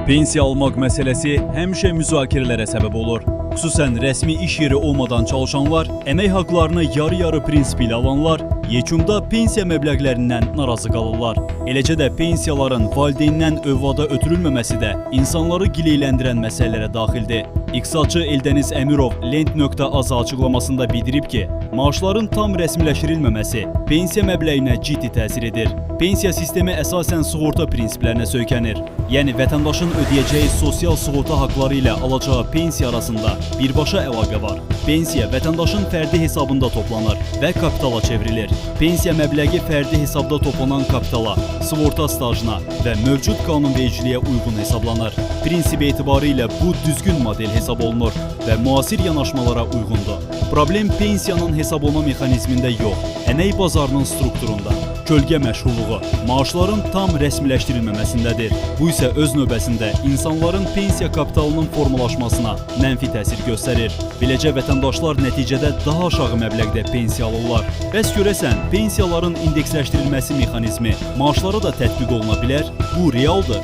Pensiya almaq məsələsi həmişə müzakirələrə səbəb olur. Xüsusən rəsmi iş yeri olmadan çalışanlar, əmək haqlarını yarı-yarı prinsipi ilə alanlar, yekunda pensiya məbləğlərindən narazı qalırlar. Eləcə də pensiyaların valideyndən övlada ötürülməməsi də insanları gileyləndirən məsələlərə daxildir. İqtisadçı Eldəniz Əmirov Lent.az açıqlamasında bildirib ki, maaşların tam rəsmiləşdirilməməsi pensiya məbləğinə ciddi təsir edir. Pensiya sistemi əsasən sığorta prinsiplərinə söykənir. Yəni vətəndaşın ödəyəcəyi sosial sığorta haqları ilə alacağı pensiya arasında birbaşa əlaqə var. Pensiya vətəndaşın fərdi hesabında toplanır və kapitala çevrilir. Pensiya məbləği fərdi hesabda toplanan kapitala, sığorta stajına və mövcud qanunvericiliyə uyğun hesablanır. Prinsip etibarı ilə bu düzgün model hesab olunur və müasir yanaşmalara uyğundur. Problem pensiyanın hesablama mexanizmində yox, əmək bazarının strukturunda. Kölgə məşğulluğu, maaşların tam rəsmiləşdirilməməsindədir. Bu isə öz növbəsində insanların pensiya kapitalının formalaşmasına mənfi təsir göstərir. Beləcə vətəndaşlar nəticədə daha aşağı məbləğdə pensiya alırlar. Bəs görəsən, pensiyaların indeksləşdirilməsi mexanizmi maaşlara da tətbiq oluna bilər? Bu realdır.